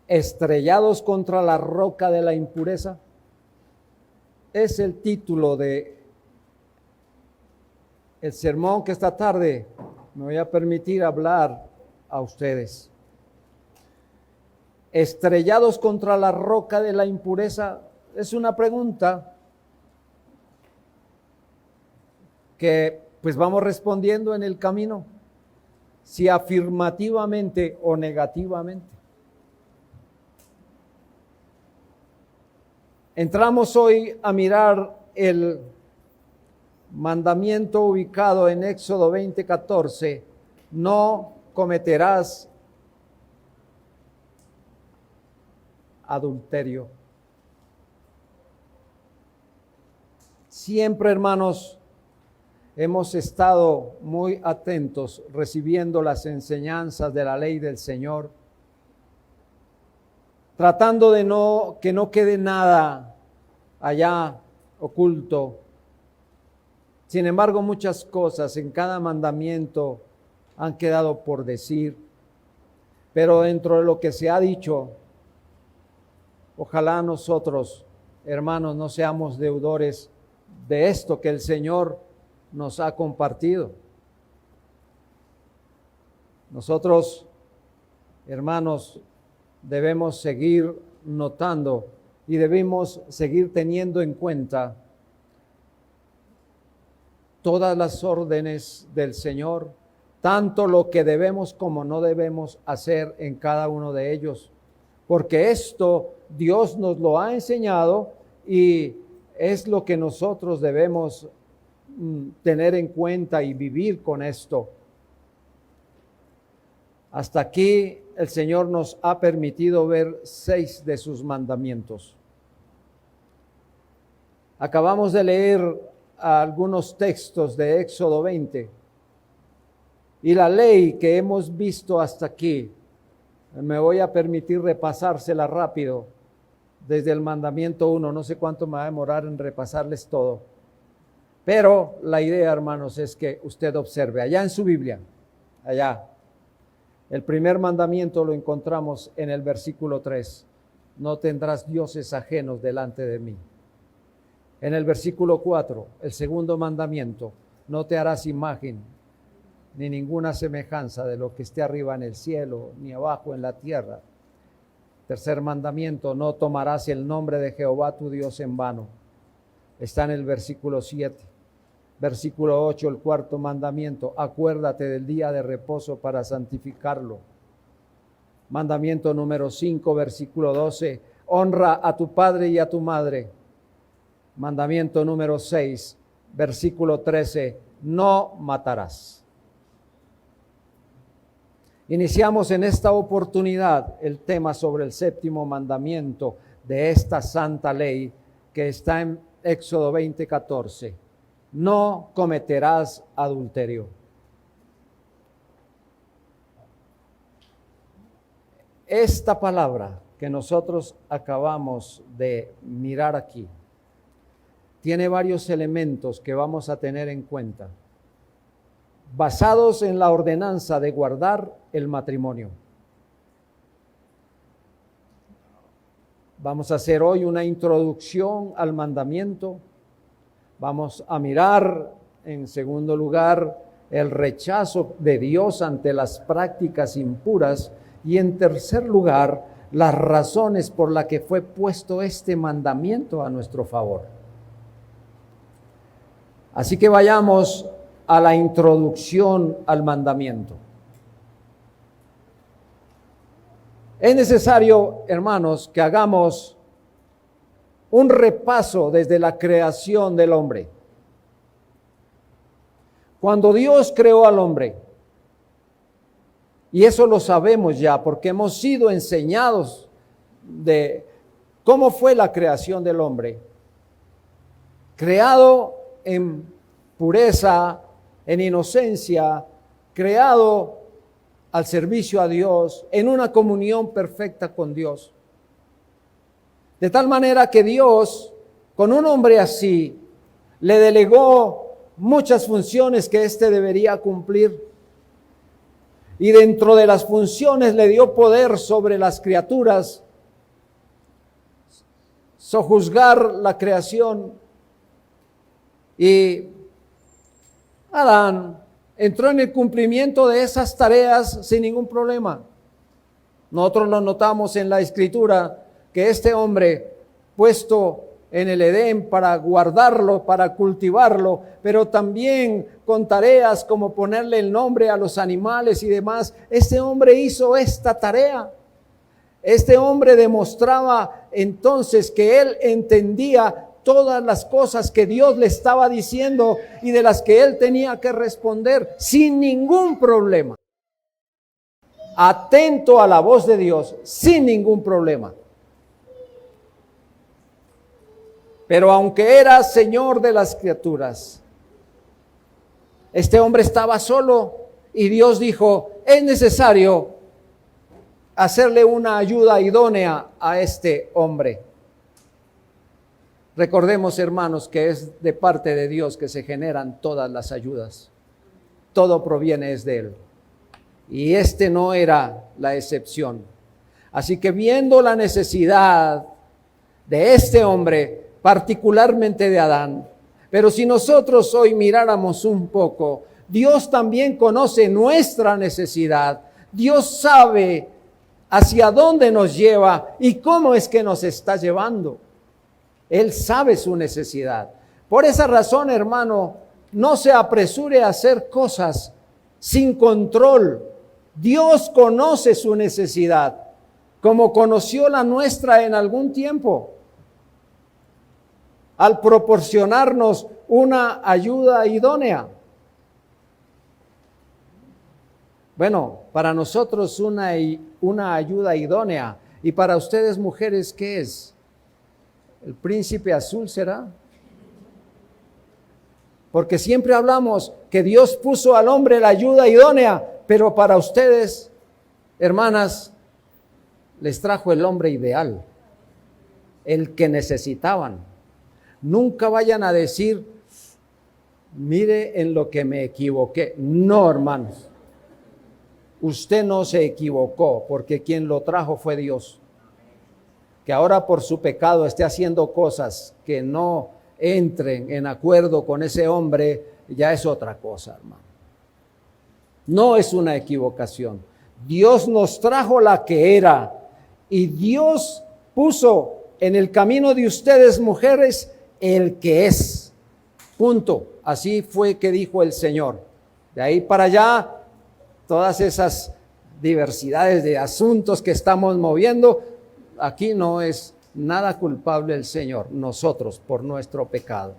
estrellados contra la roca de la impureza. Es el título de el sermón que esta tarde me voy a permitir hablar a ustedes. Estrellados contra la roca de la impureza es una pregunta que pues vamos respondiendo en el camino, si afirmativamente o negativamente. Entramos hoy a mirar el mandamiento ubicado en Éxodo 20:14, no cometerás adulterio. Siempre, hermanos, hemos estado muy atentos recibiendo las enseñanzas de la ley del Señor, tratando de que no quede nada allá oculto. Sin embargo, muchas cosas en cada mandamiento han quedado por decir, pero dentro de lo que se ha dicho, ojalá nosotros, hermanos, no seamos deudores de esto que el Señor nos ha compartido. Nosotros, hermanos, debemos seguir notando y debemos seguir teniendo en cuenta todas las órdenes del Señor, tanto lo que debemos como no debemos hacer en cada uno de ellos, porque esto Dios nos lo ha enseñado y es lo que nosotros debemos tener en cuenta y vivir con esto. Hasta aquí el Señor nos ha permitido ver 6 de sus mandamientos. Acabamos de leer algunos textos de Éxodo 20 y la ley que hemos visto hasta aquí, me voy a permitir repasársela rápido desde el mandamiento 1, no sé cuánto me va a demorar en repasarles todo. Pero la idea, hermanos, es que usted observe allá en su Biblia, allá. El primer mandamiento lo encontramos en el versículo 3. No tendrás dioses ajenos delante de mí. En el versículo 4, el segundo mandamiento, no te harás imagen ni ninguna semejanza de lo que esté arriba en el cielo, ni abajo en la tierra. Tercer mandamiento, no tomarás el nombre de Jehová tu Dios en vano. Está en el versículo 7. Versículo 8, el cuarto mandamiento, acuérdate del día de reposo para santificarlo. Mandamiento número 5, versículo 12, honra a tu padre y a tu madre. Mandamiento número 6, versículo 13, no matarás. Iniciamos en esta oportunidad el tema sobre el séptimo mandamiento de esta santa ley que está en Éxodo 20:14. No cometerás adulterio. Esta palabra que nosotros acabamos de mirar aquí tiene varios elementos que vamos a tener en cuenta, basados en la ordenanza de guardar el matrimonio. Vamos a hacer hoy una introducción al mandamiento. Vamos a mirar, en segundo lugar, el rechazo de Dios ante las prácticas impuras y, en tercer lugar, las razones por las que fue puesto este mandamiento a nuestro favor. Así que vayamos a la introducción al mandamiento. Es necesario, hermanos, que hagamos un repaso desde la creación del hombre. Cuando Dios creó al hombre, y eso lo sabemos ya porque hemos sido enseñados de cómo fue la creación del hombre, creado en pureza, en inocencia, creado al servicio a Dios, en una comunión perfecta con Dios. De tal manera que Dios, con un hombre así, le delegó muchas funciones que éste debería cumplir. y dentro de las funciones le dio poder sobre las criaturas, sojuzgar la creación. Y Adán entró en el cumplimiento de esas tareas sin ningún problema. Nosotros lo notamos en la Escritura, que este hombre, puesto en el Edén para guardarlo, para cultivarlo, pero también con tareas como ponerle el nombre a los animales y demás, este hombre hizo esta tarea. Este hombre demostraba entonces que él entendía todas las cosas que Dios le estaba diciendo y de las que él tenía que responder sin ningún problema. Atento a la voz de Dios sin ningún problema. Pero aunque era Señor de las criaturas, este hombre estaba solo y Dios dijo, es necesario hacerle una ayuda idónea a este hombre. Recordemos, hermanos, que es de parte de Dios que se generan todas las ayudas. Todo proviene de Él. Y este no era la excepción. Así que viendo la necesidad de este hombre, particularmente de Adán, pero si nosotros hoy miráramos un poco, Dios también conoce nuestra necesidad. Dios sabe hacia dónde nos lleva y cómo es que nos está llevando. Él sabe su necesidad. Por esa razón, hermano, no se apresure a hacer cosas sin control. Dios conoce su necesidad, como conoció la nuestra en algún tiempo, al proporcionarnos una ayuda idónea. Bueno, para nosotros una ayuda idónea. Y para ustedes, mujeres, ¿qué es? ¿El príncipe azul será? Porque siempre hablamos que Dios puso al hombre la ayuda idónea, pero para ustedes, hermanas, les trajo el hombre ideal, el que necesitaban. Nunca vayan a decir, mire en lo que me equivoqué. No, hermanos, usted no se equivocó, porque quien lo trajo fue Dios. Que ahora por su pecado esté haciendo cosas que no entren en acuerdo con ese hombre, ya es otra cosa, hermano. No es una equivocación. Dios nos trajo la que era y Dios puso en el camino de ustedes, mujeres, el que es. Punto. Así fue que dijo el Señor. De ahí para allá, todas esas diversidades de asuntos que estamos moviendo, aquí no es nada culpable el Señor, nosotros por nuestro pecado.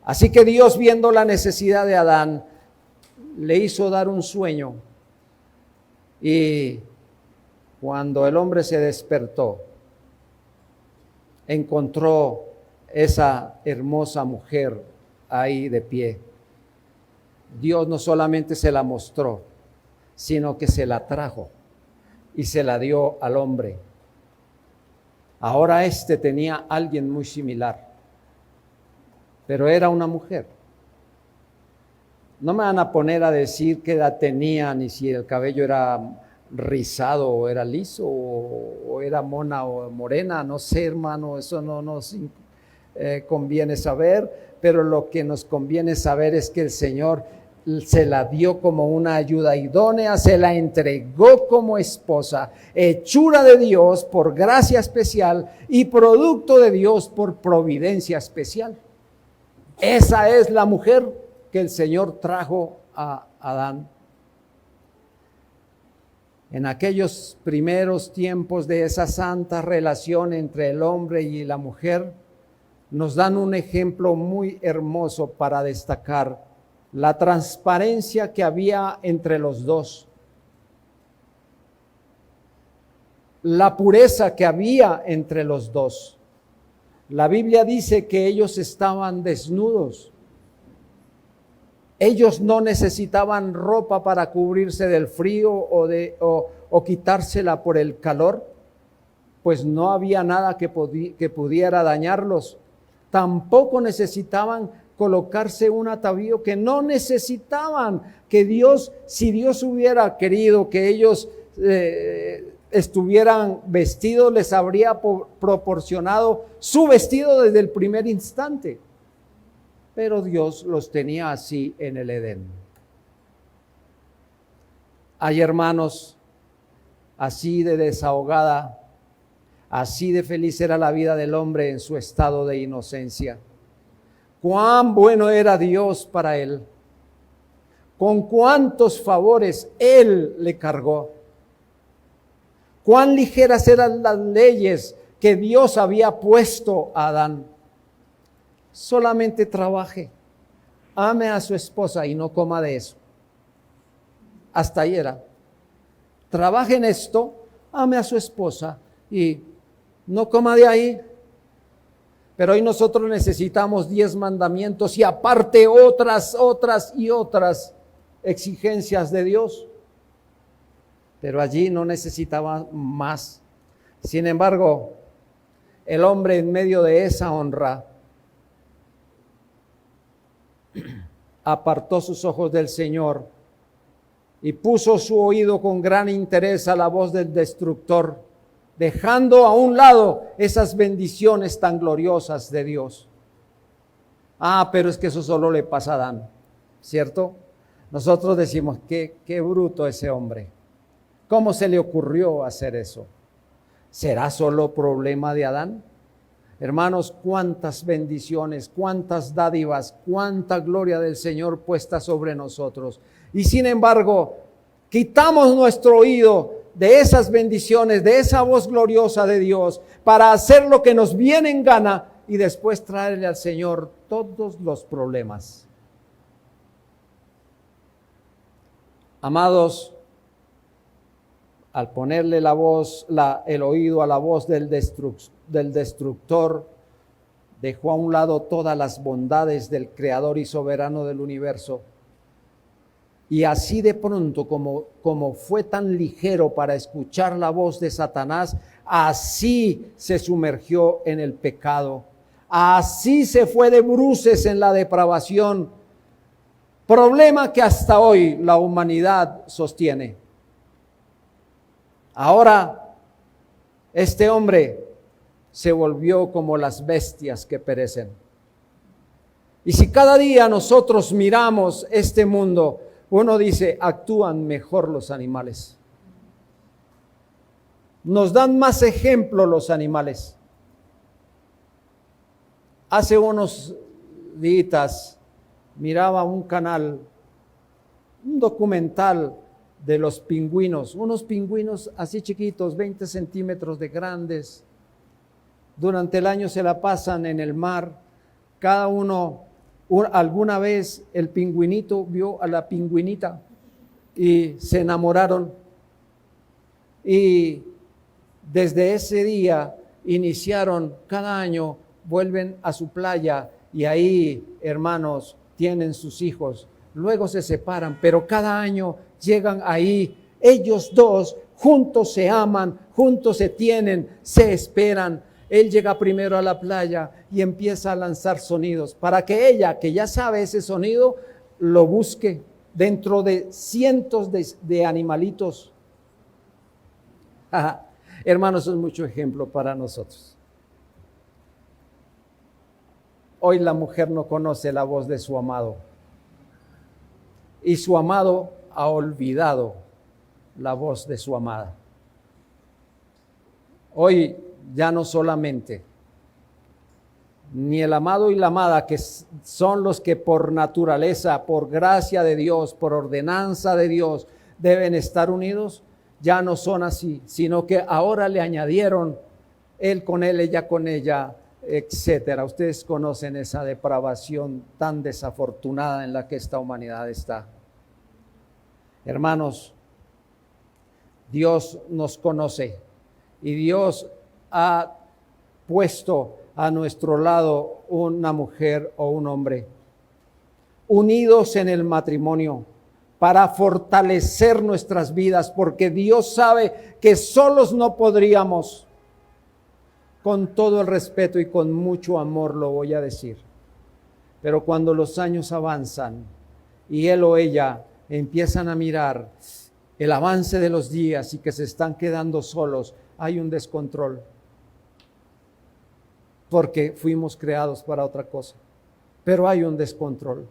Así que Dios, viendo la necesidad de Adán, le hizo dar un sueño. Y cuando el hombre se despertó, encontró esa hermosa mujer ahí de pie. Dios no solamente se la mostró, sino que se la trajo y se la dio al hombre. Ahora tenía a alguien muy similar, pero era una mujer. No me van a poner a decir qué edad tenía, ni si el cabello era rizado o era liso o era mona o morena, no sé, hermano, eso no nos conviene saber, pero lo que nos conviene saber es que el Señor se la dio como una ayuda idónea, se la entregó como esposa, hechura de Dios por gracia especial y producto de Dios por providencia especial. Esa es la mujer que el Señor trajo a Adán. En aquellos primeros tiempos de esa santa relación entre el hombre y la mujer, nos dan un ejemplo muy hermoso para destacar la transparencia que había entre los dos, la pureza que había entre los dos. La Biblia dice que ellos estaban desnudos. Ellos no necesitaban ropa para cubrirse del frío o quitársela por el calor, pues no había nada que pudiera dañarlos. Tampoco necesitaban colocarse un atavío que no necesitaban, que Dios, si Dios hubiera querido que ellos estuvieran vestidos, les habría proporcionado su vestido desde el primer instante. Pero Dios los tenía así en el Edén. Hay hermanos, así de desahogada, así de feliz era la vida del hombre en su estado de inocencia. Cuán bueno era Dios para él. Con cuántos favores él le cargó. Cuán ligeras eran las leyes que Dios había puesto a Adán. Solamente trabaje, ame a su esposa y no coma de eso. Hasta ahí era. Trabaje en esto, ame a su esposa y no coma de ahí. Pero hoy nosotros necesitamos 10 mandamientos y aparte otras exigencias de Dios. Pero allí no necesitaba más. Sin embargo, el hombre en medio de esa honra apartó sus ojos del Señor y puso su oído con gran interés a la voz del destructor, dejando a un lado esas bendiciones tan gloriosas de Dios. Pero es que eso solo le pasa a Adán, ¿cierto? Nosotros decimos, qué bruto ese hombre. ¿Cómo se le ocurrió hacer eso? ¿Será solo problema de Adán? Hermanos, cuántas bendiciones, cuántas dádivas, cuánta gloria del Señor puesta sobre nosotros. Y sin embargo, quitamos nuestro oído de esas bendiciones, de esa voz gloriosa de Dios, para hacer lo que nos viene en gana y después traerle al Señor todos los problemas. Amados, al ponerle la voz, el oído a la voz del destructor, dejó a un lado todas las bondades del Creador y soberano del universo. Y así de pronto, como fue tan ligero para escuchar la voz de Satanás, así se sumergió en el pecado. Así se fue de bruces en la depravación. Problema que hasta hoy la humanidad sostiene. Ahora, este hombre se volvió como las bestias que perecen. Y si cada día nosotros miramos este mundo, uno dice, actúan mejor los animales. Nos dan más ejemplo los animales. Hace unos días miraba un canal, un documental de los pingüinos, unos pingüinos así chiquitos, 20 centímetros de grandes. Durante el año se la pasan en el mar, cada uno, alguna vez el pingüinito vio a la pingüinita y se enamoraron. Y desde ese día iniciaron, cada año vuelven a su playa y ahí, hermanos, tienen sus hijos. Luego se separan, pero cada año llegan ahí, ellos dos juntos se aman, juntos se tienen, se esperan. Él llega primero a la playa y empieza a lanzar sonidos para que ella, que ya sabe ese sonido, lo busque dentro de cientos de animalitos. Hermanos, eso es mucho ejemplo para nosotros. Hoy la mujer no conoce la voz de su amado. Y su amado ha olvidado la voz de su amada. Hoy ya no solamente, ni el amado y la amada, que son los que por naturaleza, por gracia de Dios, por ordenanza de Dios, deben estar unidos, ya no son así, sino que ahora le añadieron él con él, ella con ella, etcétera. Ustedes conocen esa depravación tan desafortunada en la que esta humanidad está. Hermanos, Dios nos conoce y Dios ha puesto a nuestro lado una mujer o un hombre, unidos en el matrimonio, para fortalecer nuestras vidas, porque Dios sabe que solos no podríamos. Con todo el respeto y con mucho amor lo voy a decir. Pero cuando los años avanzan y él o ella empiezan a mirar el avance de los días y que se están quedando solos, hay un descontrol. Porque fuimos creados para otra cosa. Pero hay un descontrol.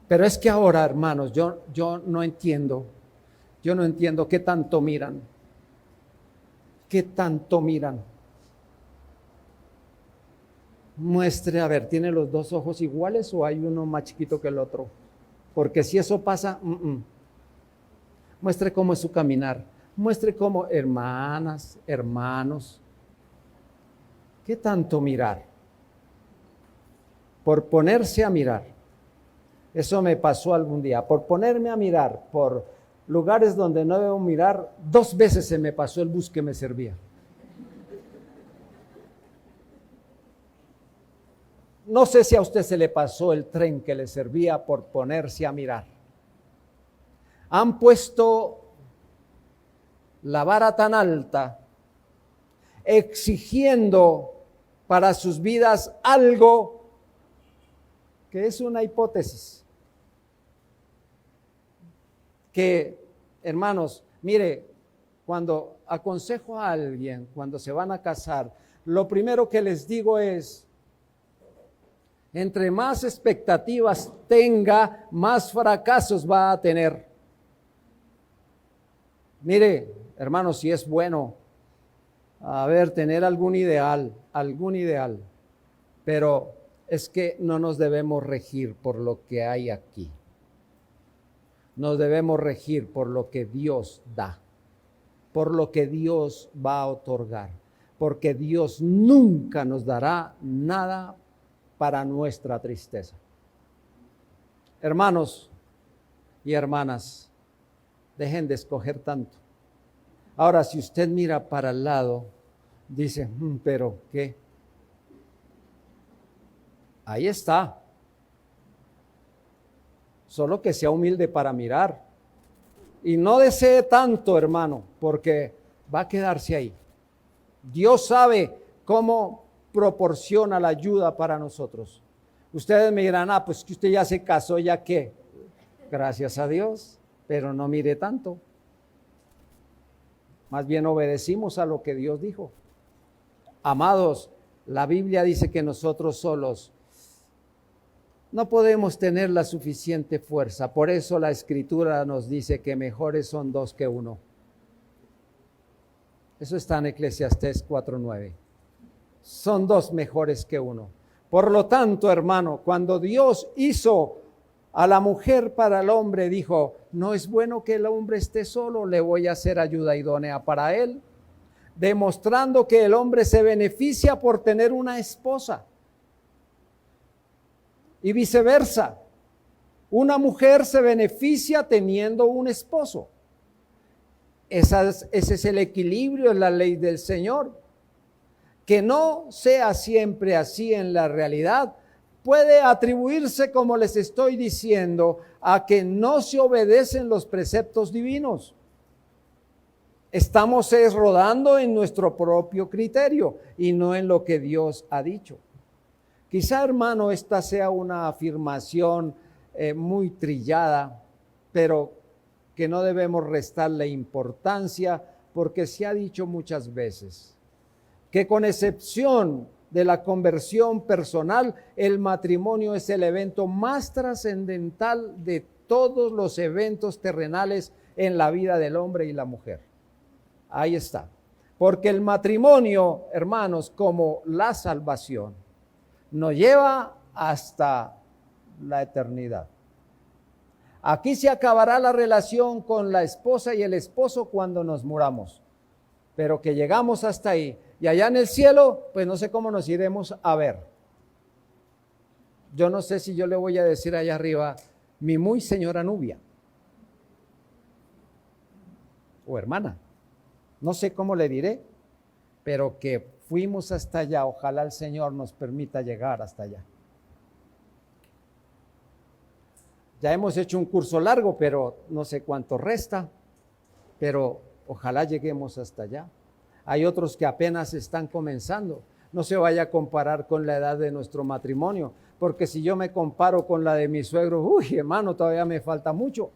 Pero es que ahora, hermanos, yo no entiendo. Yo no entiendo qué tanto miran. ¿Qué tanto miran? Muestre, a ver, ¿tiene los dos ojos iguales o hay uno más chiquito que el otro? Porque si eso pasa, muestre cómo es su caminar. Muestre cómo, hermanas, hermanos, ¿qué tanto mirar? Por ponerse a mirar. Eso me pasó algún día. Por ponerme a mirar por lugares donde no debo mirar, 2 veces se me pasó el bus que me servía. No sé si a usted se le pasó el tren que le servía por ponerse a mirar. Han puesto la vara tan alta, exigiendo para sus vidas algo que es una hipótesis. Que, hermanos, mire, cuando aconsejo a alguien, cuando se van a casar, lo primero que les digo es, entre más expectativas tenga, más fracasos va a tener. Mire, hermanos, si es bueno, tener algún ideal, pero es que no nos debemos regir por lo que hay aquí. Nos debemos regir por lo que Dios da, por lo que Dios va a otorgar, porque Dios nunca nos dará nada para nuestra tristeza. Hermanos y hermanas, dejen de escoger tanto. Ahora, si usted mira para el lado, dice, pero ¿qué? Ahí está. Solo que sea humilde para mirar. Y no desee tanto, hermano, porque va a quedarse ahí. Dios sabe cómo proporciona la ayuda para nosotros. Ustedes me dirán, pues que usted ya se casó, ¿ya qué? Gracias a Dios, pero no mire tanto. Más bien obedecimos a lo que Dios dijo. Amados, la Biblia dice que nosotros solos no podemos tener la suficiente fuerza. Por eso la Escritura nos dice que mejores son 2 que 1. Eso está en Eclesiastés 4:9. Son 2 mejores que 1. Por lo tanto, hermano, cuando Dios hizo a la mujer para el hombre, dijo, no es bueno que el hombre esté solo, le voy a hacer ayuda idónea para él, demostrando que el hombre se beneficia por tener una esposa. Y viceversa, una mujer se beneficia teniendo un esposo. Ese es el equilibrio en la ley del Señor. Que no sea siempre así en la realidad, puede atribuirse, como les estoy diciendo, a que no se obedecen los preceptos divinos. Estamos rodando en nuestro propio criterio y no en lo que Dios ha dicho. Quizá, hermano, esta sea una afirmación muy trillada, pero que no debemos restarle importancia porque se ha dicho muchas veces que con excepción de la conversión personal, el matrimonio es el evento más trascendental de todos los eventos terrenales en la vida del hombre y la mujer. Ahí está. Porque el matrimonio, hermanos, como la salvación, nos lleva hasta la eternidad. Aquí se acabará la relación con la esposa y el esposo cuando nos muramos, pero que llegamos hasta ahí. Y allá en el cielo, pues no sé cómo nos iremos a ver. Yo no sé si yo le voy a decir allá arriba, mi muy señora Nubia, o hermana, no sé cómo le diré, pero que fuimos hasta allá, ojalá el Señor nos permita llegar hasta allá. Ya hemos hecho un curso largo, pero no sé cuánto resta, pero ojalá lleguemos hasta allá. Hay otros que apenas están comenzando. No se vaya a comparar con la edad de nuestro matrimonio, porque si yo me comparo con la de mi suegro, uy, hermano, todavía me falta mucho.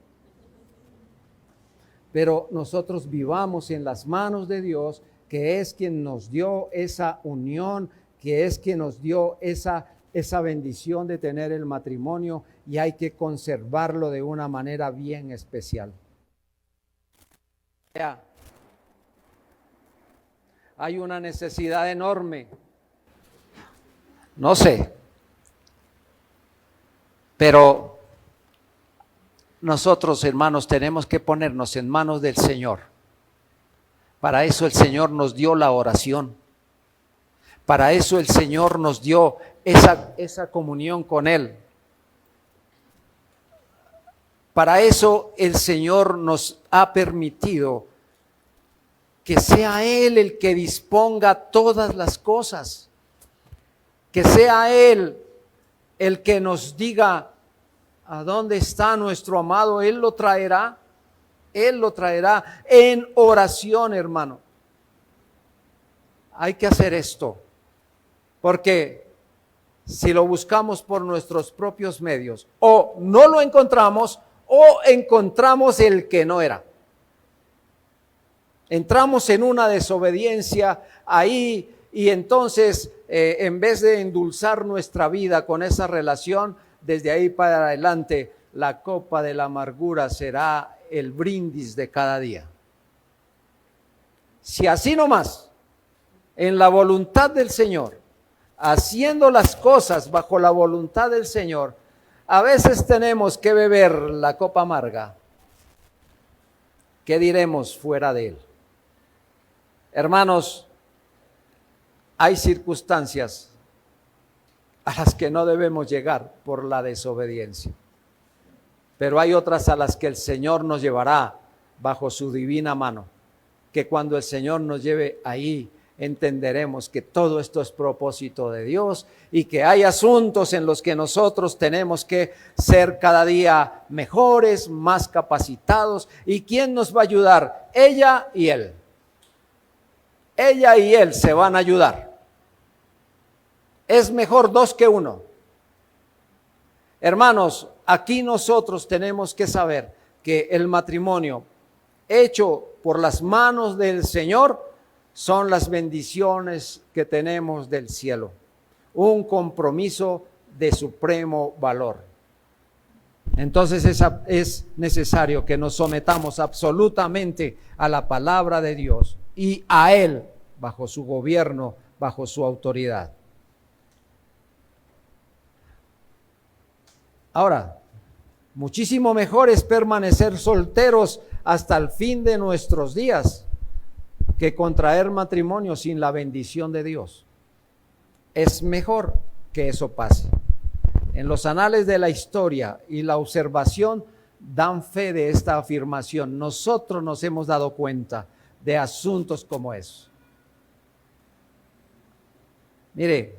Pero nosotros vivamos en las manos de Dios, que es quien nos dio esa unión, que es quien nos dio esa bendición de tener el matrimonio, y hay que conservarlo de una manera bien especial. Hay una necesidad enorme. No sé, pero nosotros, hermanos, tenemos que ponernos en manos del Señor. Para eso el Señor nos dio la oración. Para eso el Señor nos dio esa comunión con Él. Para eso el Señor nos ha permitido que sea Él el que disponga todas las cosas. Que sea Él el que nos diga a dónde está nuestro amado. Él lo traerá en oración, hermano. Hay que hacer esto, porque si lo buscamos por nuestros propios medios, o no lo encontramos, o encontramos el que no era. Entramos en una desobediencia ahí, y entonces en vez de endulzar nuestra vida con esa relación, desde ahí para adelante la copa de la amargura será el brindis de cada día. Si así nomás, en la voluntad del Señor, haciendo las cosas bajo la voluntad del Señor, a veces tenemos que beber la copa amarga, ¿qué diremos fuera de Él? Hermanos, hay circunstancias a las que no debemos llegar por la desobediencia, pero hay otras a las que el Señor nos llevará bajo su divina mano, que cuando el Señor nos lleve ahí, entenderemos que todo esto es propósito de Dios, y que hay asuntos en los que nosotros tenemos que ser cada día mejores, más capacitados. ¿Y quién nos va a ayudar? Ella y Él. Ella y Él se van a ayudar. Es mejor dos que uno. Hermanos, aquí nosotros tenemos que saber que el matrimonio hecho por las manos del Señor son las bendiciones que tenemos del cielo. Un compromiso de supremo valor. Entonces es necesario que nos sometamos absolutamente a la palabra de Dios y a Él, bajo su gobierno, bajo su autoridad. Ahora, muchísimo mejor es permanecer solteros hasta el fin de nuestros días que contraer matrimonio sin la bendición de Dios. Es mejor que eso pase. En los anales de la historia y la observación dan fe de esta afirmación. Nosotros nos hemos dado cuenta de asuntos como esos. Mire,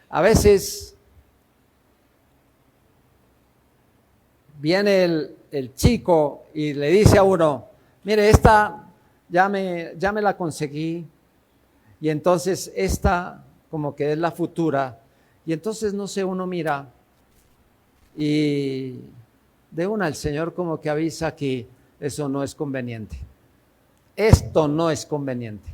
a veces viene el chico y le dice a uno, mire, esta ya me la conseguí, y entonces esta como que es la futura, y entonces no sé, uno mira y de una el Señor como que avisa que eso no es conveniente. Esto no es conveniente.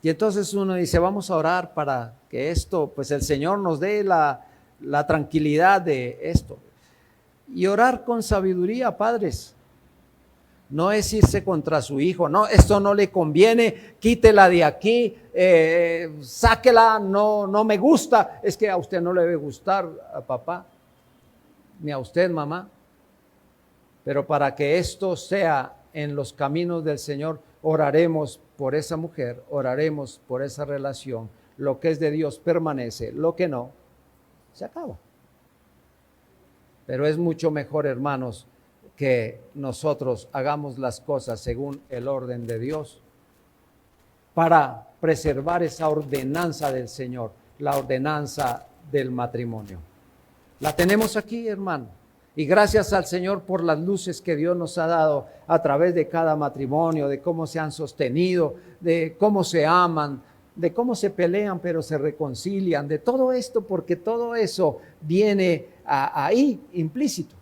Y entonces uno dice, vamos a orar para que esto, pues el Señor nos dé la tranquilidad de esto. Y orar con sabiduría, padres. No es irse contra su hijo, no, esto no le conviene, quítela de aquí, sáquela, no me gusta. Es que a usted no le debe gustar, a papá, ni a usted, mamá. Pero para que esto sea en los caminos del Señor, oraremos por esa mujer, oraremos por esa relación. Lo que es de Dios permanece, lo que no, se acaba. Pero es mucho mejor, hermanos, que nosotros hagamos las cosas según el orden de Dios para preservar esa ordenanza del Señor, la ordenanza del matrimonio. La tenemos aquí, hermano, y gracias al Señor por las luces que Dios nos ha dado a través de cada matrimonio, de cómo se han sostenido, de cómo se aman, de cómo se pelean pero se reconcilian, de todo esto, porque todo eso viene ahí implícito.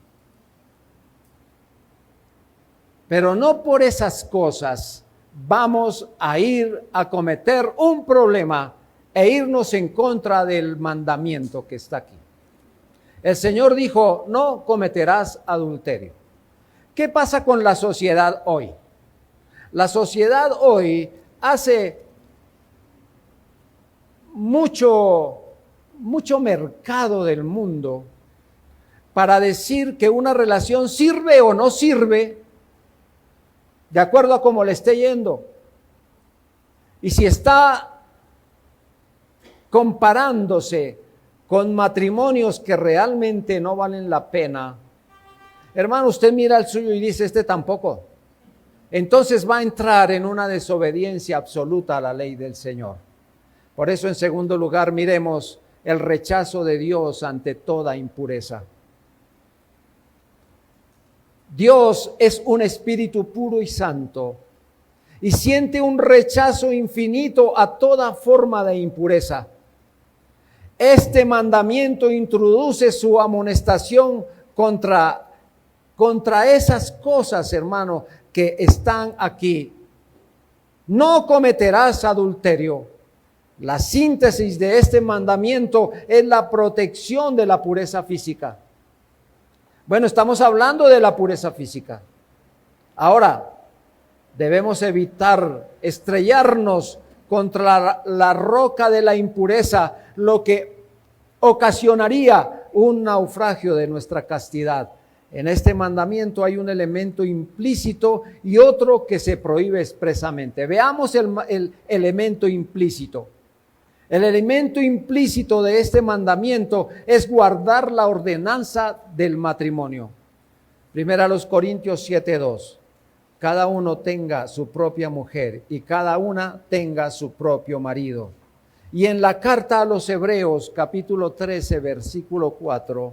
Pero no por esas cosas vamos a ir a cometer un problema e irnos en contra del mandamiento que está aquí. El Señor dijo, no cometerás adulterio. ¿Qué pasa con la sociedad hoy? La sociedad hoy hace mucho mercado del mundo para decir que una relación sirve o no sirve de acuerdo a cómo le esté yendo. Y si está comparándose con matrimonios que realmente no valen la pena, hermano, usted mira el suyo y dice, este tampoco. Entonces va a entrar en una desobediencia absoluta a la ley del Señor. Por eso, en segundo lugar, miremos el rechazo de Dios ante toda impureza. Dios es un espíritu puro y santo y siente un rechazo infinito a toda forma de impureza. Este mandamiento introduce su amonestación contra esas cosas, hermano, que están aquí. No cometerás adulterio. La síntesis de este mandamiento es la protección de la pureza física. Bueno, estamos hablando de la pureza física. Ahora, debemos evitar estrellarnos contra la roca de la impureza, lo que ocasionaría un naufragio de nuestra castidad. En este mandamiento hay un elemento implícito y otro que se prohíbe expresamente. Veamos el elemento implícito. El elemento implícito de este mandamiento es guardar la ordenanza del matrimonio. Primera a los Corintios 7:2. Cada uno tenga su propia mujer y cada una tenga su propio marido. Y en la carta a los Hebreos, capítulo 13, versículo 4,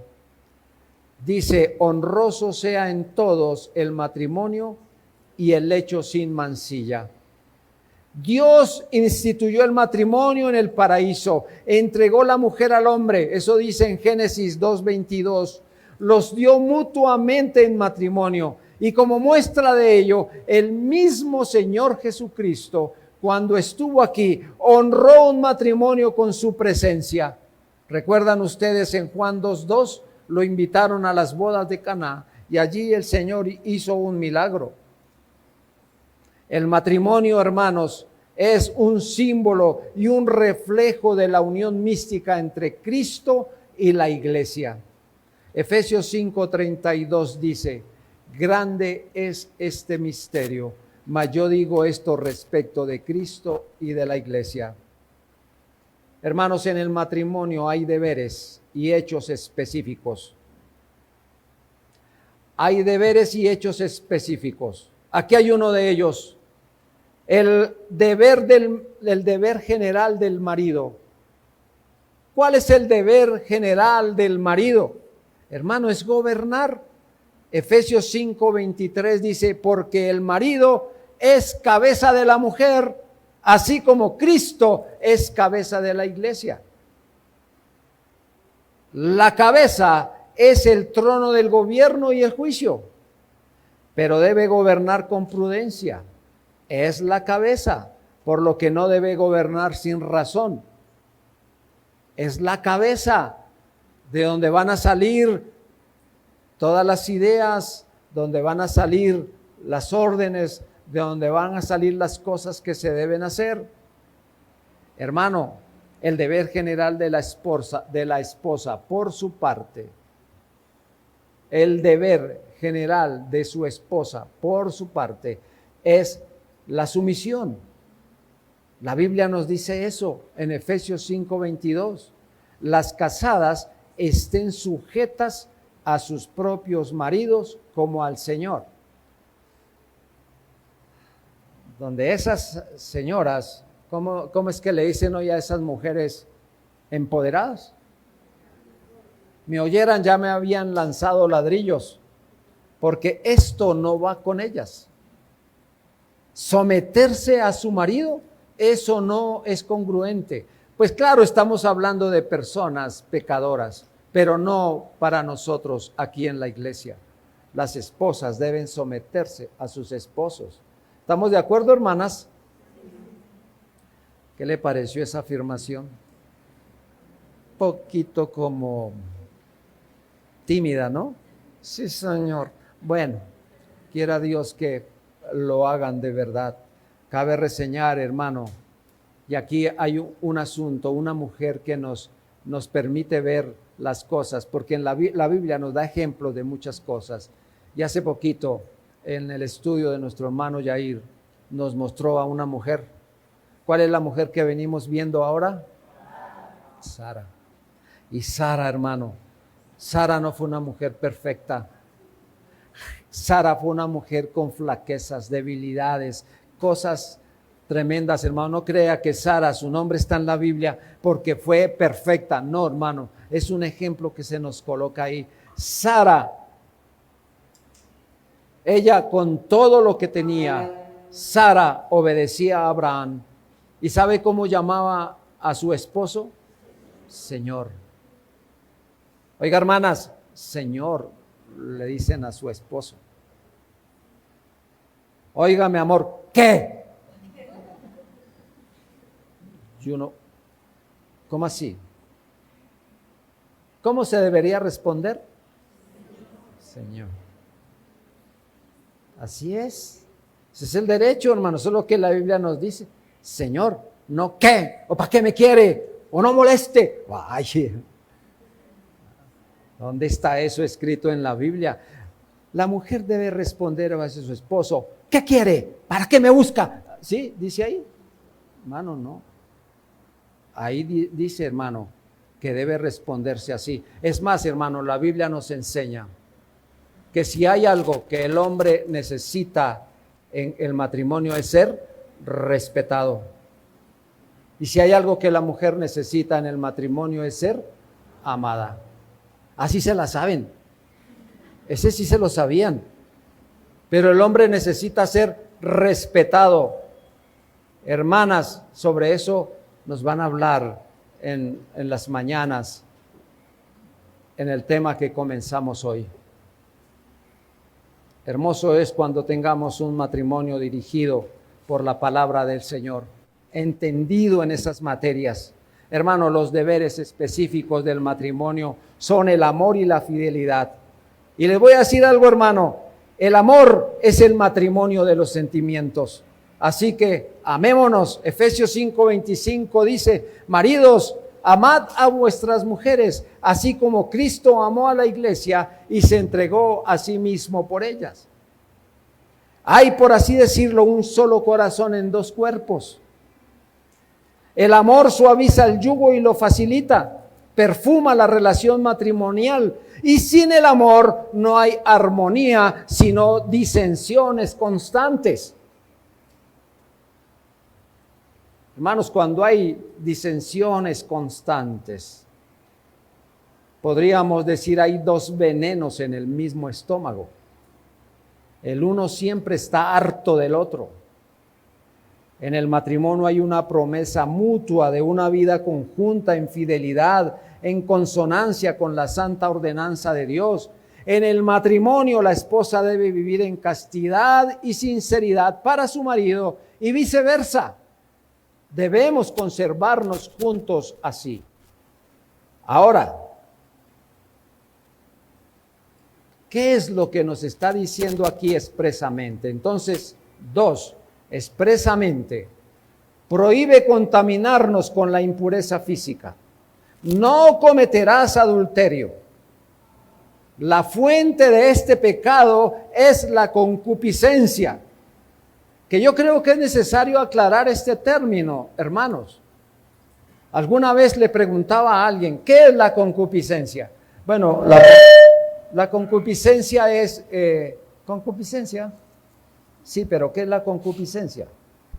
dice, honroso sea en todos el matrimonio y el lecho sin mancilla. Dios instituyó el matrimonio en el paraíso, entregó la mujer al hombre, eso dice en Génesis 2:22, los dio mutuamente en matrimonio. Y como muestra de ello, el mismo Señor Jesucristo, cuando estuvo aquí, honró un matrimonio con su presencia. ¿Recuerdan ustedes en Juan 2:2? Lo invitaron a las bodas de Caná y allí el Señor hizo un milagro. El matrimonio, hermanos, es un símbolo y un reflejo de la unión mística entre Cristo y la iglesia. Efesios 5:32 dice, grande es este misterio, mas yo digo esto respecto de Cristo y de la iglesia. Hermanos, en el matrimonio hay deberes y hechos específicos. Hay deberes y hechos específicos. Aquí hay uno de ellos. El deber general del marido. ¿Cuál es el deber general del marido? Hermano, es gobernar. Efesios 5:23 dice, porque el marido es cabeza de la mujer, así como Cristo es cabeza de la iglesia. La cabeza es el trono del gobierno y el juicio, pero debe gobernar con prudencia. Es la cabeza, por lo que no debe gobernar sin razón. Es la cabeza de donde van a salir todas las ideas, donde van a salir las órdenes, de donde van a salir las cosas que se deben hacer. Hermano, el deber general de la esposa, por su parte, el deber general de su esposa, por su parte, es la sumisión. La Biblia nos dice eso en Efesios 5:22. Las casadas estén sujetas a sus propios maridos como al Señor. Donde esas señoras, ¿cómo es que le dicen hoy a esas mujeres empoderadas? Me oyeran, ya me habían lanzado ladrillos, porque esto no va con ellas. Someterse a su marido Eso no es congruente. Pues claro, estamos hablando de personas pecadoras, pero no para nosotros aquí en la iglesia. Las esposas deben someterse a sus esposos. ¿Estamos de acuerdo, hermanas? ¿Qué le pareció esa afirmación? Poquito como tímida, ¿no? Sí, Señor. Bueno, quiera Dios que lo hagan de verdad. Cabe reseñar, hermano, y aquí hay un asunto, una mujer que nos permite ver las cosas, porque en la Biblia nos da ejemplo de muchas cosas. Y hace poquito, en el estudio de nuestro hermano Yair, nos mostró a una mujer. ¿Cuál es la mujer que venimos viendo ahora? Sara. Y Sara, hermano, Sara no fue una mujer perfecta. Sara fue una mujer con flaquezas, debilidades, cosas tremendas, hermano. No crea que Sara, su nombre está en la Biblia porque fue perfecta. No, hermano, es un ejemplo que se nos coloca ahí. Sara, ella con todo lo que tenía, Sara obedecía a Abraham. ¿Y sabe cómo llamaba a su esposo? Señor. Oiga, hermanas, Señor, le dicen a su esposo. Oiga, mi amor, ¿qué? Y uno, ¿cómo así? ¿Cómo se debería responder? Señor. Así es. Ese es el derecho, hermano. Eso es lo que la Biblia nos dice. Señor, no qué, o para qué me quiere, o no moleste. Ay, ¿dónde está eso escrito en la Biblia? La mujer debe responder a su esposo, ¿qué quiere? ¿Para qué me busca? ¿Sí? ¿Dice ahí? Hermano, no. Ahí dice, hermano, que debe responderse así. Es más, hermano, la Biblia nos enseña que si hay algo que el hombre necesita en el matrimonio es ser respetado. Y si hay algo que la mujer necesita en el matrimonio es ser amada. Así se la saben. Ese sí se lo sabían. Pero el hombre necesita ser respetado. Hermanas, sobre eso nos van a hablar en las mañanas, en el tema que comenzamos hoy. Hermoso es cuando tengamos un matrimonio dirigido por la palabra del Señor, entendido en esas materias. Hermano, los deberes específicos del matrimonio son el amor y la fidelidad. Y les voy a decir algo, hermano, el amor es el matrimonio de los sentimientos. Así que amémonos. Efesios 5:25 dice, maridos, amad a vuestras mujeres, así como Cristo amó a la iglesia y se entregó a sí mismo por ellas. Hay, por así decirlo, un solo corazón en dos cuerpos. El amor suaviza el yugo y lo facilita, perfuma la relación matrimonial. Y sin el amor no hay armonía, sino disensiones constantes. Hermanos, cuando hay disensiones constantes, podríamos decir hay dos venenos en el mismo estómago. El uno siempre está harto del otro. En el matrimonio hay una promesa mutua de una vida conjunta en fidelidad, en consonancia con la santa ordenanza de Dios. En el matrimonio la esposa debe vivir en castidad y sinceridad para su marido y viceversa. Debemos conservarnos juntos así. Ahora, ¿qué es lo que nos está diciendo aquí expresamente? Entonces, 2, expresamente, prohíbe contaminarnos con la impureza física. No cometerás adulterio. La fuente de este pecado es la concupiscencia. Que yo creo que es necesario aclarar este término, hermanos. Alguna vez le preguntaba a alguien, ¿qué es la concupiscencia? Bueno, la concupiscencia es... ¿concupiscencia? Sí, pero ¿qué es la concupiscencia?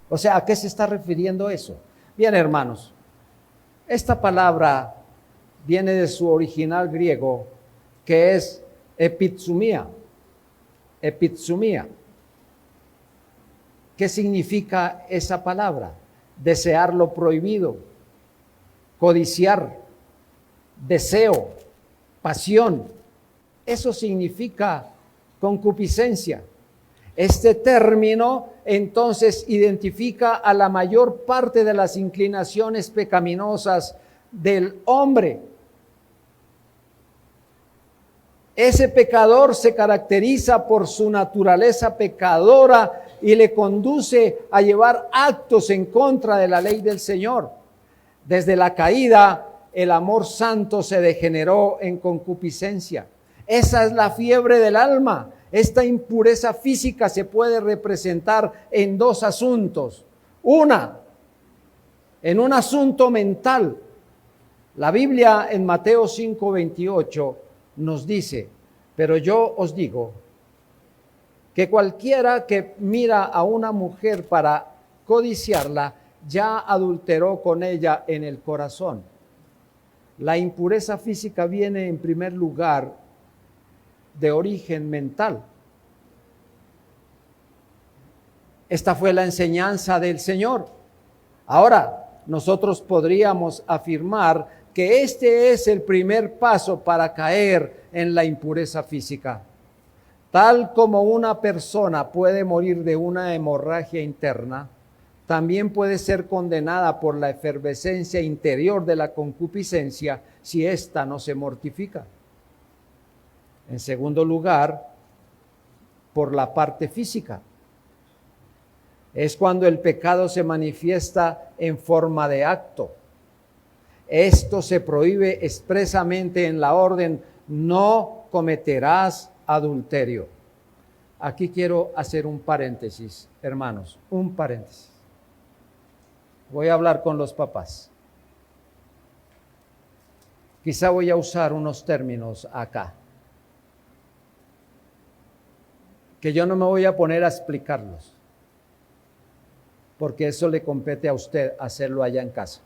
O sea, ¿a qué se está refiriendo eso? Bien, hermanos, esta palabra viene de su original griego, que es epitsumia. Epitsumia. ¿Qué significa esa palabra? desear lo prohibido, codiciar, deseo, pasión. Eso significa concupiscencia. Este término entonces identifica a la mayor parte de las inclinaciones pecaminosas del hombre. Ese pecador se caracteriza por su naturaleza pecadora y le conduce a llevar actos en contra de la ley del Señor. Desde la caída, el amor santo se degeneró en concupiscencia. Esa es la fiebre del alma. Esta impureza física se puede representar en dos asuntos. Una, en un asunto mental. La Biblia en Mateo 5:28 nos dice: pero yo os digo que cualquiera que mira a una mujer para codiciarla, ya adulteró con ella en el corazón. La impureza física viene en primer lugar de origen mental. Esta fue la enseñanza del Señor. Ahora, nosotros podríamos afirmar que este es el primer paso para caer en la impureza física. Tal como una persona puede morir de una hemorragia interna, también puede ser condenada por la efervescencia interior de la concupiscencia si ésta no se mortifica. En segundo lugar, por la parte física. Es cuando el pecado se manifiesta en forma de acto. Esto se prohíbe expresamente en la orden: no cometerás adulterio. Aquí quiero hacer un paréntesis, hermanos, un paréntesis. Voy a hablar con los papás. Quizá voy a usar unos términos acá, que yo no me voy a poner a explicarlos, porque eso le compete a usted hacerlo allá en casa.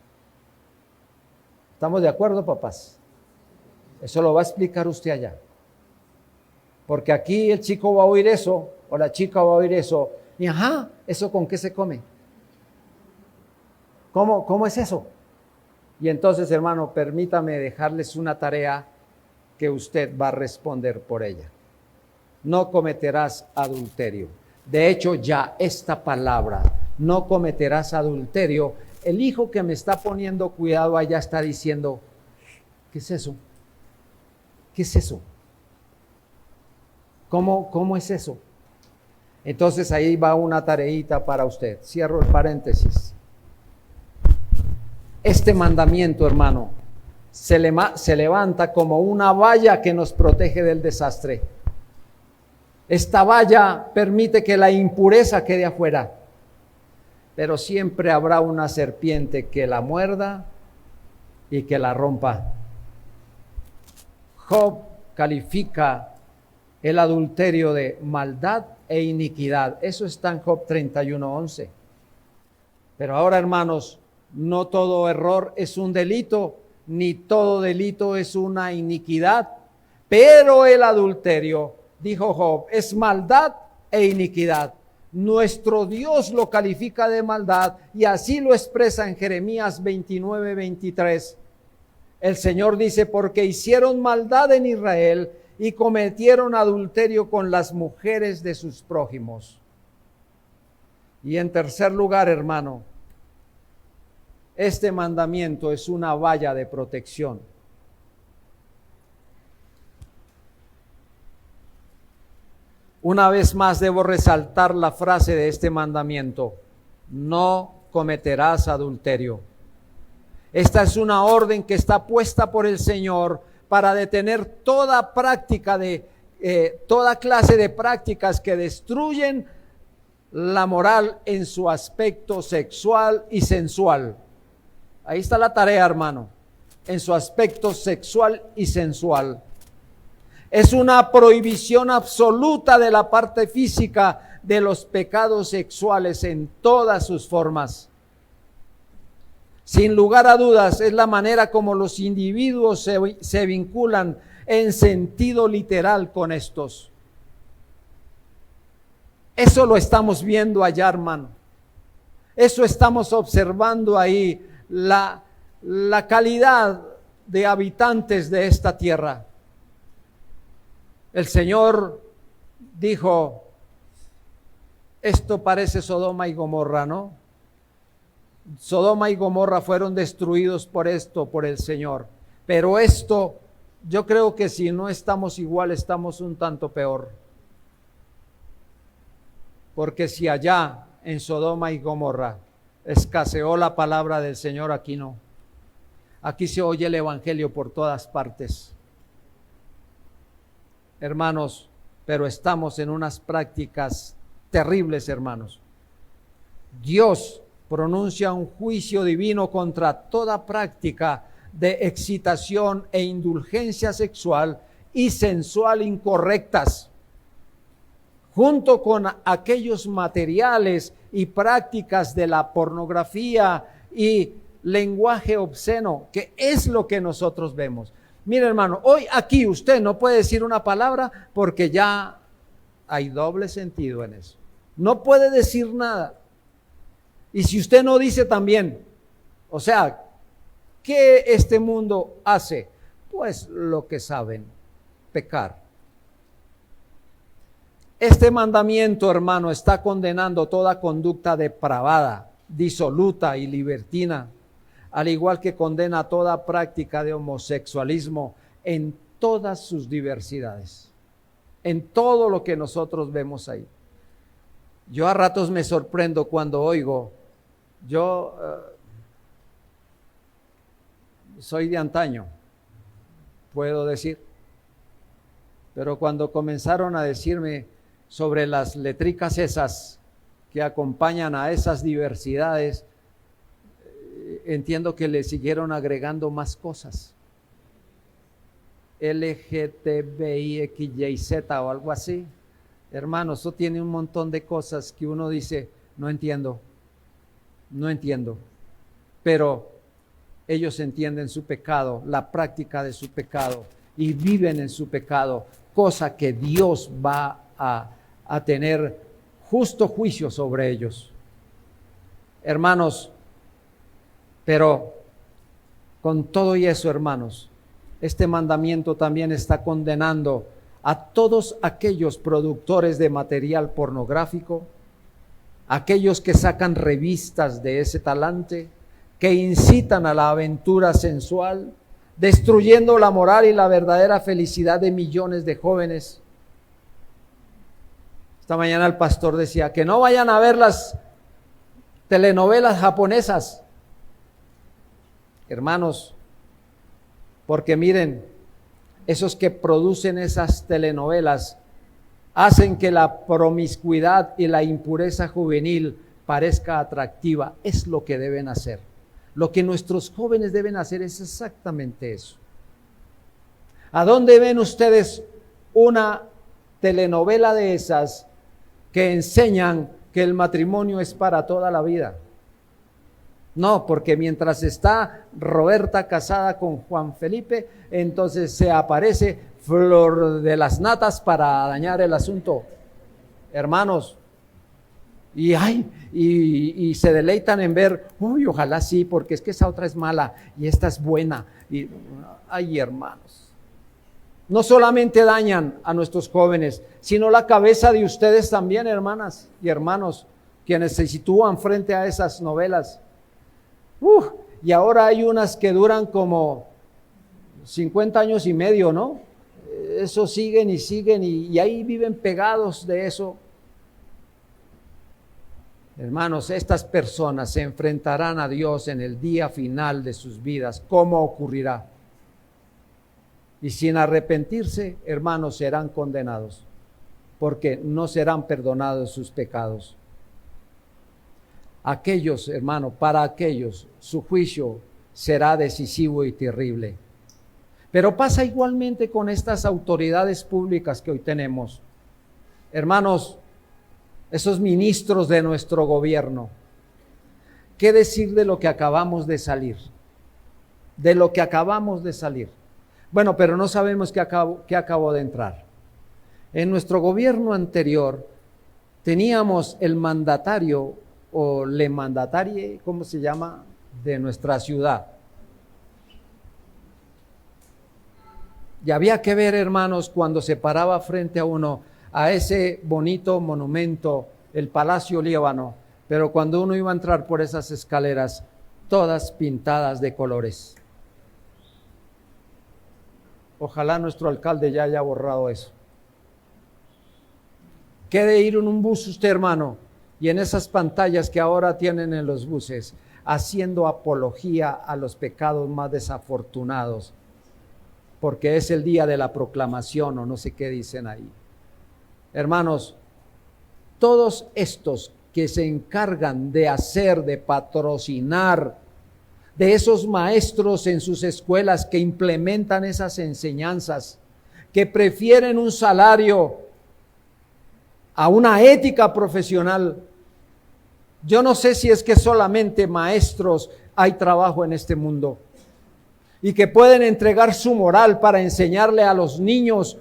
¿Estamos de acuerdo, papás? Eso lo va a explicar usted allá. Porque aquí el chico va a oír eso, o la chica va a oír eso, y ajá, ¿eso con qué se come? ¿Cómo es eso? Y entonces, hermano, permítame dejarles una tarea que usted va a responder por ella. No cometerás adulterio. De hecho, ya esta palabra, no cometerás adulterio, el hijo que me está poniendo cuidado allá está diciendo: ¿qué es eso? ¿Qué es eso? ¿Cómo es eso? Entonces ahí va una tareita para usted. Cierro el paréntesis. Este mandamiento, hermano, se levanta como una valla que nos protege del desastre. Esta valla permite que la impureza quede afuera, pero siempre habrá una serpiente que la muerda y que la rompa. Job califica el adulterio de maldad e iniquidad. Eso está en Job 31:11. Pero ahora, hermanos, no todo error es un delito, ni todo delito es una iniquidad. Pero el adulterio, dijo Job, es maldad e iniquidad. Nuestro Dios lo califica de maldad y así lo expresa en Jeremías 29:23. El Señor dice: porque hicieron maldad en Israel y cometieron adulterio con las mujeres de sus prójimos. Y en tercer lugar, hermano, este mandamiento es una valla de protección. Una vez más debo resaltar la frase de este mandamiento: no cometerás adulterio. Esta es una orden que está puesta por el Señor para detener toda práctica toda clase de prácticas que destruyen la moral en su aspecto sexual y sensual. Ahí está la tarea, hermano, en su aspecto sexual y sensual. Es una prohibición absoluta de la parte física de los pecados sexuales en todas sus formas. Sin lugar a dudas, es la manera como los individuos se vinculan en sentido literal con estos. Eso lo estamos viendo allá, hermano. Eso estamos observando ahí, la calidad de habitantes de esta tierra. El Señor dijo, esto parece Sodoma y Gomorra, ¿no? Sodoma y Gomorra fueron destruidos por esto, por el Señor. Pero esto, yo creo que si no estamos igual, estamos un tanto peor. Porque si allá en Sodoma y Gomorra escaseó la palabra del Señor, aquí no. Aquí se oye el evangelio por todas partes. Hermanos, pero estamos en unas prácticas terribles, hermanos. Dios pronuncia un juicio divino contra toda práctica de excitación e indulgencia sexual y sensual incorrectas, junto con aquellos materiales y prácticas de la pornografía y lenguaje obsceno, que es lo que nosotros vemos. Mire, hermano, hoy aquí usted no puede decir una palabra porque ya hay doble sentido en eso. No puede decir nada. Y si usted no dice también, o sea, ¿qué este mundo hace? Pues lo que saben, pecar. Este mandamiento, hermano, está condenando toda conducta depravada, disoluta y libertina, al igual que condena toda práctica de homosexualismo en todas sus diversidades, en todo lo que nosotros vemos ahí. Yo a ratos me sorprendo cuando oigo, yo soy de antaño, puedo decir, pero cuando comenzaron a decirme sobre las letricas esas que acompañan a esas diversidades, entiendo que le siguieron agregando más cosas. LGTBIXYZ o algo así. Hermano, eso tiene un montón de cosas que uno dice, no entiendo. Pero ellos entienden su pecado, la práctica de su pecado, y viven en su pecado, cosa que Dios va a tener justo juicio sobre ellos. Hermanos, pero con todo y eso, hermanos, este mandamiento también está condenando a todos aquellos productores de material pornográfico, aquellos que sacan revistas de ese talante, que incitan a la aventura sensual, destruyendo la moral y la verdadera felicidad de millones de jóvenes. Esta mañana el pastor decía que no vayan a ver las telenovelas japonesas, hermanos, porque miren, esos que producen esas telenovelas hacen que la promiscuidad y la impureza juvenil parezca atractiva. Es lo que deben hacer. Lo que nuestros jóvenes deben hacer es exactamente eso. ¿A dónde ven ustedes una telenovela de esas que enseñan que el matrimonio es para toda la vida? No, porque mientras está Roberta casada con Juan Felipe, entonces se aparece Flor de las Natas para dañar el asunto. Hermanos, y se deleitan en ver, uy, ojalá sí, porque es que esa otra es mala y esta es buena. Y, ay, hermanos, no solamente dañan a nuestros jóvenes, sino la cabeza de ustedes también, hermanas y hermanos, quienes se sitúan frente a esas novelas. Y ahora hay unas que duran como 50 años y medio, ¿no? Eso siguen y ahí viven pegados de eso. Hermanos, estas personas se enfrentarán a Dios en el día final de sus vidas. ¿Cómo ocurrirá? Y sin arrepentirse, hermanos, serán condenados, porque no serán perdonados sus pecados. Aquellos, hermano, para aquellos, su juicio será decisivo y terrible. Pero pasa igualmente con estas autoridades públicas que hoy tenemos. Hermanos, esos ministros de nuestro gobierno. ¿Qué decir de lo que acabamos de salir? De lo que acabamos de salir. Bueno, pero no sabemos qué acabó de entrar. En nuestro gobierno anterior teníamos el mandatario o le mandatarie, ¿cómo se llama?, de nuestra ciudad. Y había que ver, hermanos, cuando se paraba frente a uno, a ese bonito monumento, el Palacio Líbano, pero cuando uno iba a entrar por esas escaleras, todas pintadas de colores. Ojalá nuestro alcalde ya haya borrado eso. ¿Qué de ir en un bus usted, hermano? Y en esas pantallas que ahora tienen en los buses, haciendo apología a los pecados más desafortunados, porque es el día de la proclamación o no sé qué dicen ahí. Hermanos, todos estos que se encargan de hacer, de patrocinar, de esos maestros en sus escuelas que implementan esas enseñanzas, que prefieren un salario a una ética profesional. Yo no sé si es que solamente maestros hay trabajo en este mundo y que pueden entregar su moral para enseñarle a los niños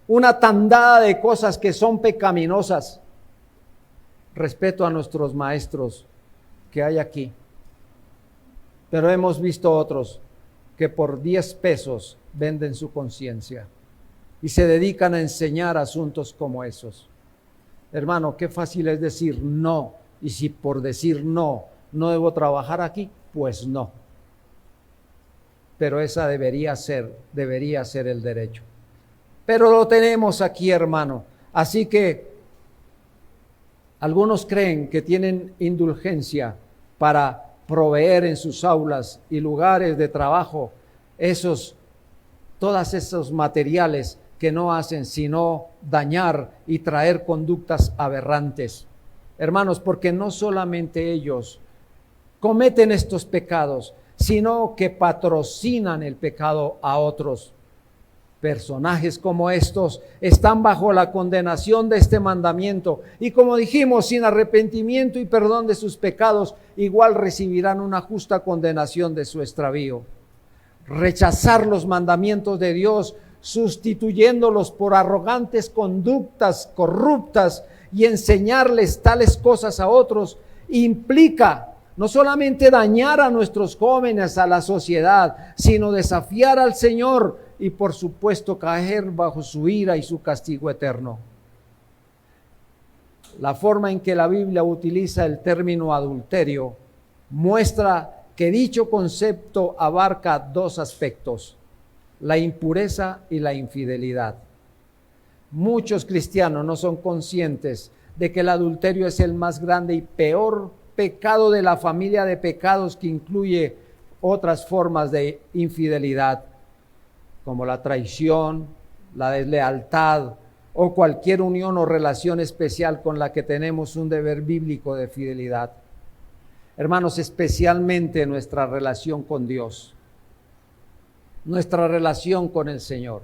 una tandada de cosas que son pecaminosas. Respeto a nuestros maestros que hay aquí, pero hemos visto otros que por 10 pesos venden su conciencia y se dedican a enseñar asuntos como esos. Hermano, qué fácil es decir no, y si por decir no, no debo trabajar aquí, pues no. Pero esa debería ser el derecho. Pero lo tenemos aquí, hermano. Así que algunos creen que tienen indulgencia para proveer en sus aulas y lugares de trabajo todos esos materiales que no hacen sino dañar y traer conductas aberrantes. Hermanos, porque no solamente ellos cometen estos pecados, sino que patrocinan el pecado a otros. Personajes como estos están bajo la condenación de este mandamiento y, como dijimos, sin arrepentimiento y perdón de sus pecados, igual recibirán una justa condenación de su extravío. Rechazar los mandamientos de Dios, sustituyéndolos por arrogantes conductas corruptas y enseñarles tales cosas a otros, implica no solamente dañar a nuestros jóvenes, a la sociedad, sino desafiar al Señor y por supuesto caer bajo su ira y su castigo eterno. La forma en que la Biblia utiliza el término adulterio muestra que dicho concepto abarca dos aspectos: la impureza y la infidelidad. Muchos cristianos no son conscientes de que el adulterio es el más grande y peor pecado de la familia de pecados, que incluye otras formas de infidelidad, como la traición, la deslealtad o cualquier unión o relación especial con la que tenemos un deber bíblico de fidelidad. Hermanos, especialmente nuestra relación con Dios, nuestra relación con el Señor.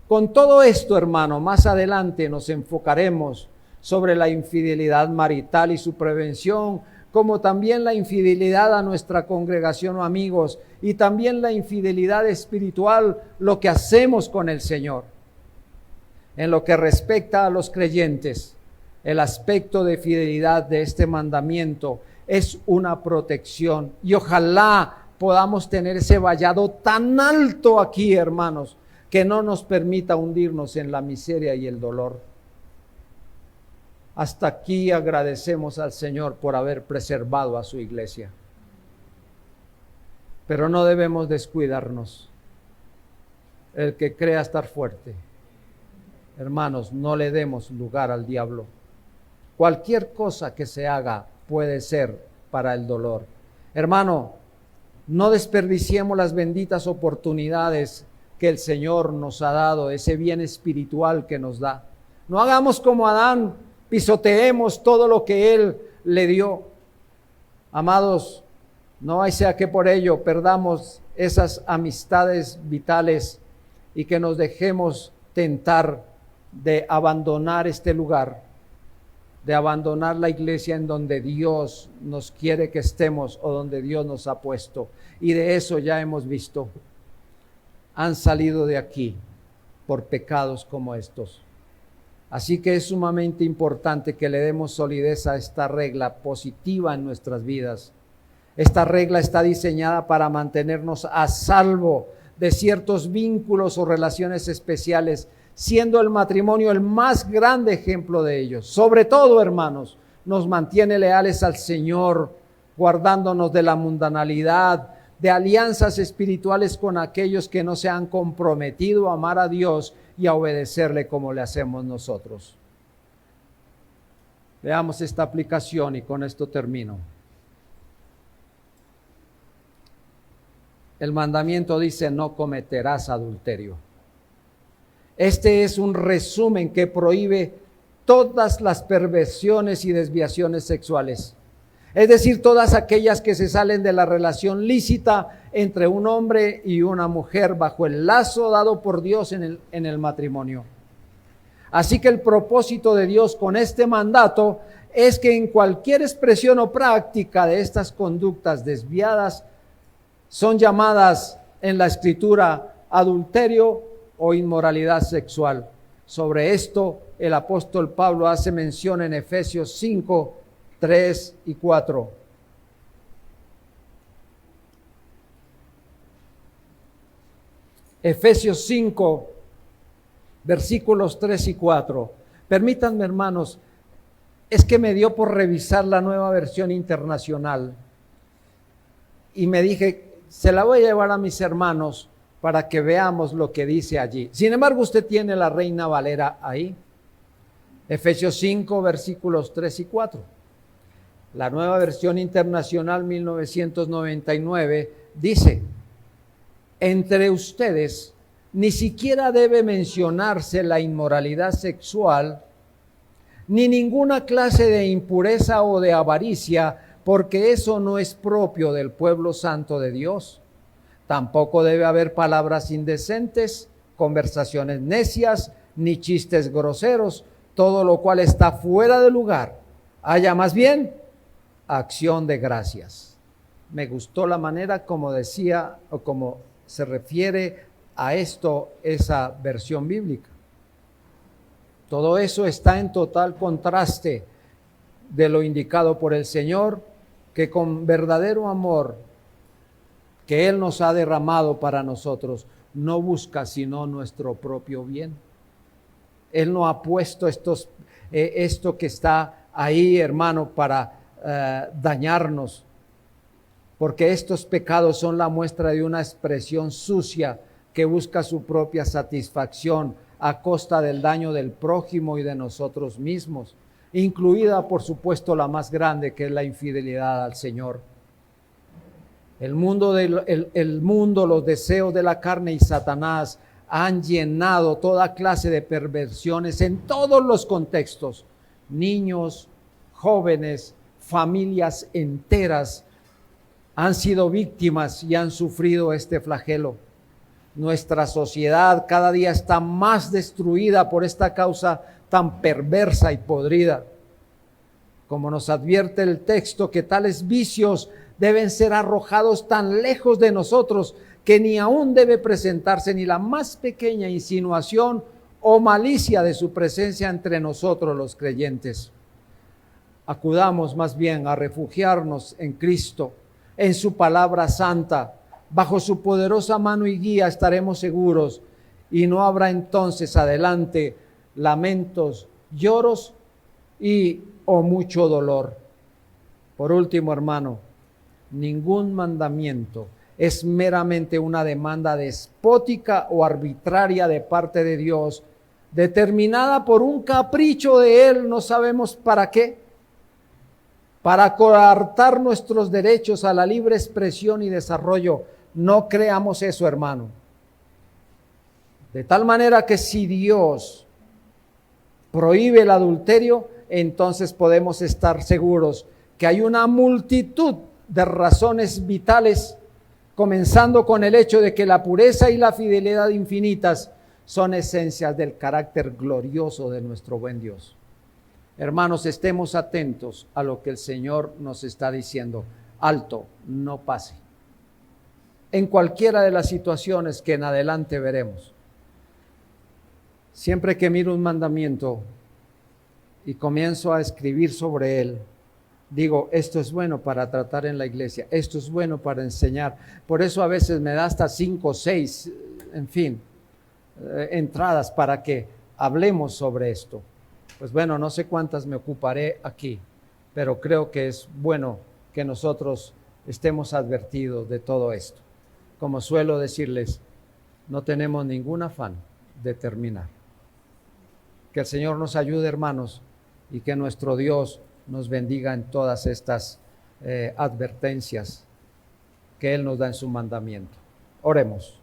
Con todo esto, hermano, más adelante nos enfocaremos sobre la infidelidad marital y su prevención, como también la infidelidad a nuestra congregación o amigos, y también la infidelidad espiritual, lo que hacemos con el Señor. En lo que respecta a los creyentes, el aspecto de fidelidad de este mandamiento es una protección, y ojalá podamos tener ese vallado tan alto aquí, hermanos, que no nos permita hundirnos en la miseria y el dolor. Hasta aquí agradecemos al Señor por haber preservado a su iglesia. Pero no debemos descuidarnos. El que crea estar fuerte, hermanos, no le demos lugar al diablo. Cualquier cosa que se haga puede ser para el dolor. Hermano, no desperdiciemos las benditas oportunidades que el Señor nos ha dado, ese bien espiritual que nos da. No hagamos como Adán, pisoteemos todo lo que Él le dio. Amados, no sea que por ello perdamos esas amistades vitales y que nos dejemos tentar de abandonar este lugar, de abandonar la iglesia en donde Dios nos quiere que estemos o donde Dios nos ha puesto. Y de eso ya hemos visto. Han salido de aquí por pecados como estos. Así que es sumamente importante que le demos solidez a esta regla positiva en nuestras vidas. Esta regla está diseñada para mantenernos a salvo de ciertos vínculos o relaciones especiales, siendo el matrimonio el más grande ejemplo de ellos. Sobre todo, hermanos, nos mantiene leales al Señor, guardándonos de la mundanalidad, de alianzas espirituales con aquellos que no se han comprometido a amar a Dios y a obedecerle como le hacemos nosotros. Veamos esta aplicación y con esto termino. El mandamiento dice: no cometerás adulterio. Este es un resumen que prohíbe todas las perversiones y desviaciones sexuales. Es decir, todas aquellas que se salen de la relación lícita entre un hombre y una mujer bajo el lazo dado por Dios en el matrimonio. Así que el propósito de Dios con este mandato es que en cualquier expresión o práctica de estas conductas desviadas son llamadas en la Escritura adulterio o inmoralidad sexual. Sobre esto el apóstol Pablo hace mención en Efesios 5, 3 y 4. Efesios 5, versículos 3 y 4. Permítanme, hermanos, es que me dio por revisar la Nueva Versión Internacional y me dije, se la voy a llevar a mis hermanos para que veamos lo que dice allí. Sin embargo, usted tiene la Reina Valera ahí. Efesios 5, versículos 3 y 4. La Nueva Versión Internacional 1999 dice: entre ustedes ni siquiera debe mencionarse la inmoralidad sexual, ni ninguna clase de impureza o de avaricia, porque eso no es propio del pueblo santo de Dios. Tampoco debe haber palabras indecentes, conversaciones necias, ni chistes groseros, todo lo cual está fuera de lugar. Haya más bien acción de gracias. Me gustó la manera como decía o como se refiere a esto esa versión bíblica. Todo eso está en total contraste de lo indicado por el Señor, que con verdadero amor que Él nos ha derramado para nosotros, no busca sino nuestro propio bien. Él no ha puesto esto que está ahí, hermano, para dañarnos, porque estos pecados son la muestra de una expresión sucia que busca su propia satisfacción a costa del daño del prójimo y de nosotros mismos, incluida, por supuesto, la más grande, que es la infidelidad al Señor. El mundo, los deseos de la carne y Satanás han llenado toda clase de perversiones en todos los contextos. Niños, jóvenes, familias enteras han sido víctimas y han sufrido este flagelo. Nuestra sociedad cada día está más destruida por esta causa tan perversa y podrida. Como nos advierte el texto, que tales vicios deben ser arrojados tan lejos de nosotros que ni aún debe presentarse ni la más pequeña insinuación o malicia de su presencia entre nosotros los creyentes. Acudamos más bien a refugiarnos en Cristo, en su palabra santa. Bajo su poderosa mano y guía estaremos seguros, y no habrá entonces adelante lamentos, lloros o mucho dolor. Por último, hermano, ningún mandamiento es meramente una demanda despótica o arbitraria de parte de Dios, determinada por un capricho de Él, no sabemos para qué, para coartar nuestros derechos a la libre expresión y desarrollo. No creamos eso, hermano. De tal manera que si Dios prohíbe el adulterio, entonces podemos estar seguros que hay una multitud de razones vitales, comenzando con el hecho de que la pureza y la fidelidad infinitas son esencias del carácter glorioso de nuestro buen Dios. Hermanos, estemos atentos a lo que el Señor nos está diciendo. Alto, no pase. En cualquiera de las situaciones que en adelante veremos. Siempre que miro un mandamiento, y comienzo a escribir sobre él, digo, esto es bueno para tratar en la iglesia, esto es bueno para enseñar. Por eso a veces me da hasta 5 o 6, en fin, entradas para que hablemos sobre esto. Pues bueno, no sé cuántas me ocuparé aquí, pero creo que es bueno que nosotros estemos advertidos de todo esto. Como suelo decirles, no tenemos ningún afán de terminar. Que el Señor nos ayude, hermanos, y que nuestro Dios nos bendiga en todas estas advertencias que Él nos da en su mandamiento. Oremos.